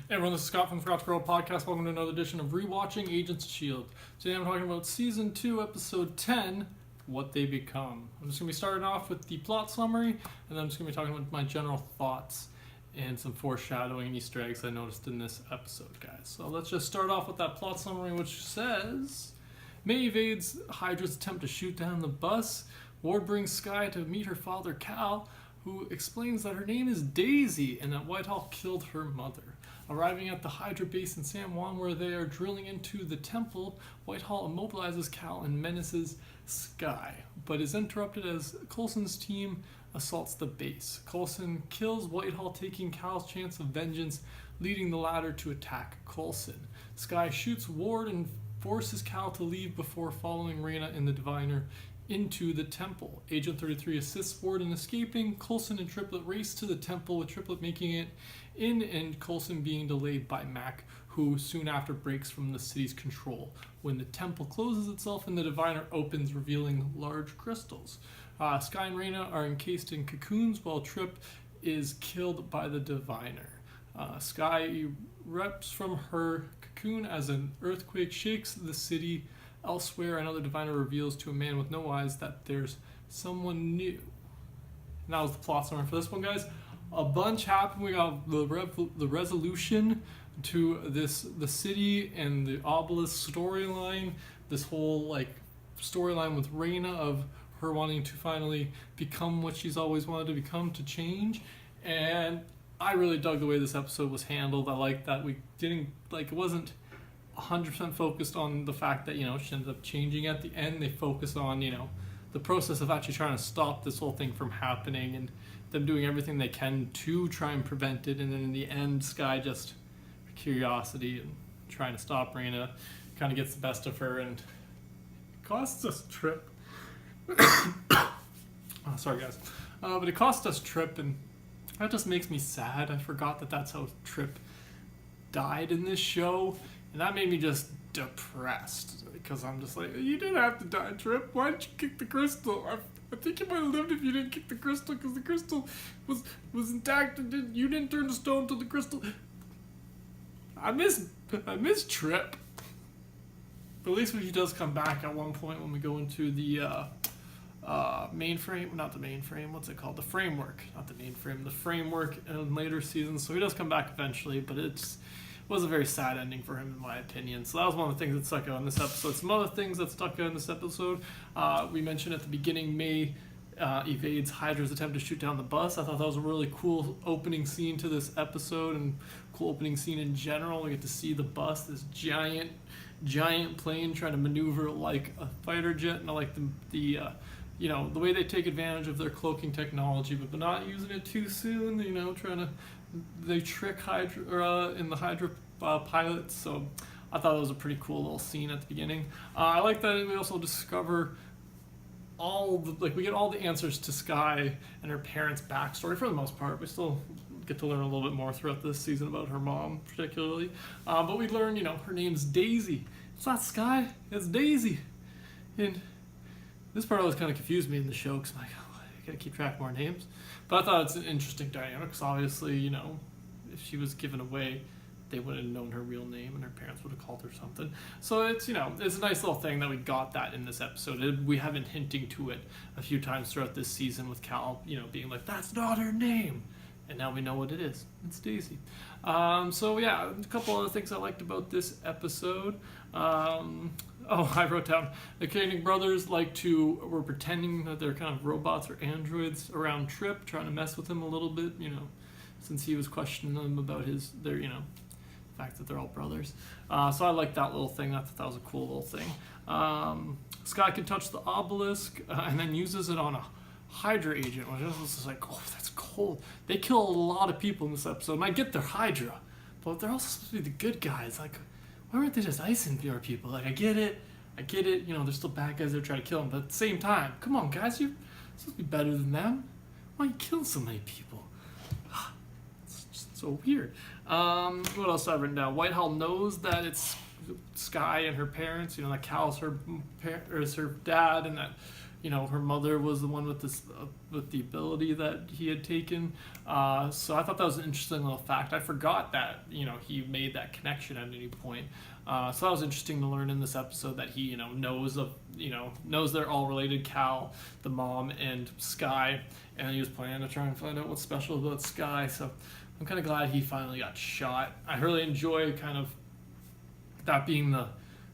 Hey everyone, this is Scott from the Forgot to Grow podcast. Welcome to another edition of ReWatching Agents of SHIELD. Today I'm talking about Season 2, Episode 10, What They Become. I'm just going to be starting off with the plot summary, and then I'm just going to be talking about my general thoughts and some foreshadowing and Easter eggs I noticed in this episode, guys. So let's just start off with that plot summary, which says, May evades Hydra's attempt to shoot down the bus. Ward brings Skye to meet her father, Cal, who explains that her name is Daisy and that Whitehall killed her mother. Arriving at the Hydra base in San Juan where they are drilling into the temple, Whitehall immobilizes Cal and menaces Skye, but is interrupted as Coulson's team assaults the base. Coulson kills Whitehall, taking Cal's chance of vengeance, leading the latter to attack Coulson. Skye shoots Ward and forces Cal to leave before following Reyna and the Diviner into the temple. Agent 33 assists Ward in escaping. Coulson and Triplet race to the temple, with Triplet making it in and Coulson being delayed by Mac, who soon after breaks from the city's control when the temple closes itself and the Diviner opens, revealing large crystals. Skye and Reyna are encased in cocoons while Trip is killed by the Diviner. Skye erupts from her cocoon as an earthquake shakes the city. Elsewhere, another Diviner reveals to a man with no eyes that there's someone new. And that was the plot summary for this one, guys. A bunch happened. We got the resolution to the city and the obelisk storyline. This whole storyline with Reyna of her wanting to finally become what she's always wanted to become, to change. And I really dug the way this episode was handled. I like that we didn't it wasn't 100% focused on the fact that, she ended up changing at the end. They focus on, the process of actually trying to stop this whole thing from happening and them doing everything they can to try and prevent it. And then in the end, Skye, just for curiosity and trying to stop Reyna, kind of gets the best of her and costs us Trip. Sorry, guys. But it cost us Trip, and that just makes me sad. I forgot that that's how Trip died in this show. And that made me just depressed, because I'm just like, you didn't have to die, Trip. Why did you kick the crystal? I think you might have lived if you didn't kick the crystal, because the crystal was intact and you didn't turn to stone to the crystal. I miss Trip. But at least when he does come back at one point when we go into the mainframe, not the mainframe, what's it called? The framework, not the mainframe, the framework in later seasons. So he does come back eventually, but it was a very sad ending for him, in my opinion. So that was one of the things that stuck out in this episode. Some other things that stuck out in this episode, we mentioned at the beginning, May evades Hydra's attempt to shoot down the bus. I thought that was a really cool opening scene to this episode, and cool opening scene in general. We get to see the bus, this giant plane trying to maneuver like a fighter jet, and I like the way they take advantage of their cloaking technology, but not using it too soon. They trick Hydra in the Hydra pilots. So I thought it was a pretty cool little scene at the beginning. I like that we also discover we get all the answers to Skye and her parents' backstory for the most part. We still get to learn a little bit more throughout this season about her mom, particularly. But we learn, her name's Daisy. It's not Skye, it's Daisy. And this part always kind of confused me in the show, because I'm like, I gotta keep track of more names. But I thought it's an interesting dynamic, because obviously, if she was given away, they wouldn't have known her real name, and her parents would have called her something. So it's, it's a nice little thing that we got that in this episode. We have been hinting to it a few times throughout this season with Cal, being like, that's not her name. And now we know what it is. It's Daisy. So yeah, a couple other things I liked about this episode. I wrote down the Koenig brothers were pretending that they're kind of robots or androids around Trip, trying to mess with him a little bit, since he was questioning them about their fact that they're all brothers. So I liked that little thing. I thought that was a cool little thing. Skye can touch the obelisk and then uses it on a Hydra agent, which was just like, oh, that's cold. They kill a lot of people in this episode, and I get they're Hydra, but they're also supposed to be the good guys. Why weren't they just icing your people? I get it, they're still bad guys that are trying to kill them, but at the same time, come on, guys, you're supposed to be better than them. Why are you killing so many people? It's just so weird. What else have I written down? Whitehall knows that it's Skye and her parents, that Cal's her dad, and that her mother was the one with this with the ability that he had taken. So I thought that was an interesting little fact. I forgot that he made that connection at any point. So that was interesting to learn in this episode that he knows they're all related, Cal, the mom, and Sky, and he was planning to try and find out what's special about Sky. So I'm kind of glad he finally got shot. I really enjoy kind of that being the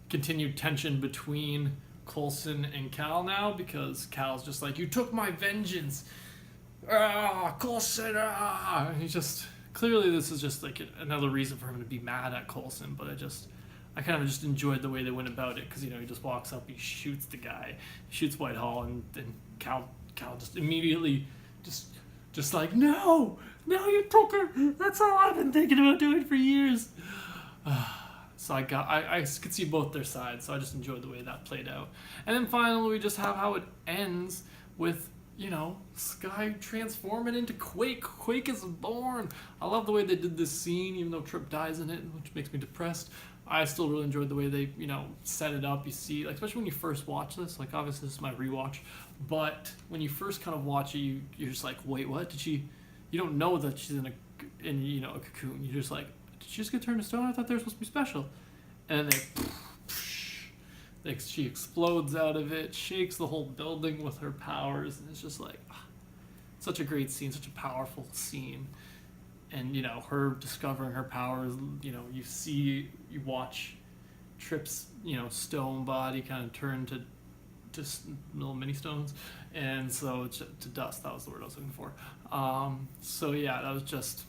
continued tension between Coulson and Cal now, because Cal's just like, you took my vengeance, Coulson, and he's just, clearly this is just like another reason for him to be mad at Coulson, but I kind of just enjoyed the way they went about it, because he just walks up, he shoots the guy, shoots Whitehall, and Cal just immediately just like, no, you took her, that's all I've been thinking about doing for years. So I could see both their sides, so I just enjoyed the way that played out. And then finally we just have how it ends with, Sky transforming into Quake. Quake is born. I love the way they did this scene, even though Trip dies in it, which makes me depressed. I still really enjoyed the way they, set it up. You see, like, especially when you first watch this, like, obviously this is my rewatch, but when you first kind of watch it, you're just like, wait, what? You don't know that she's in a cocoon. You're just like, did she just get turned to stone? I thought they were supposed to be special. And then she explodes out of it, shakes the whole building with her powers, and it's just like, such a great scene, such a powerful scene. And, her discovering her powers, you watch Trip's, stone body kind of turn to just little mini stones, and so to dust, that was the word I was looking for. So yeah, that was just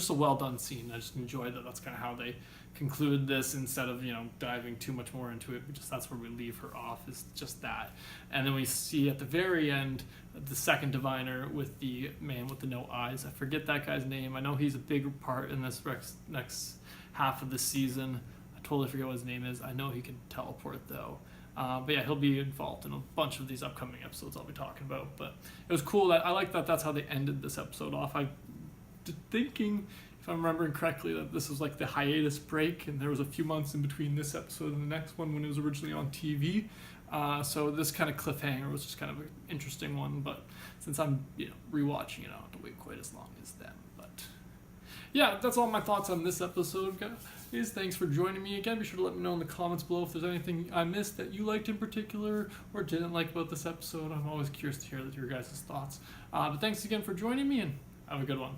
a well done scene. I just enjoyed that. That's kind of how they conclude this, instead of diving too much more into it. That's where we leave her off, is just that. And then we see at the very end the second diviner with the man with the no eyes. I forget that guy's name. I know he's a big part in this next half of the season. I totally forget what his name is. I know he can teleport though. But yeah, he'll be involved in a bunch of these upcoming episodes I'll be talking about. But it was cool that I like that that's how they ended this episode off. I thinking, if I'm remembering correctly, that this was like the hiatus break, and there was a few months in between this episode and the next one when it was originally on TV. So this kind of cliffhanger was just kind of an interesting one, but since I'm rewatching it, I don't have to wait quite as long as them. But yeah, that's all my thoughts on this episode, guys. Thanks for joining me again. Be sure to let me know in the comments below if there's anything I missed that you liked in particular or didn't like about this episode. I'm always curious to hear your guys' thoughts. But thanks again for joining me, and have a good one.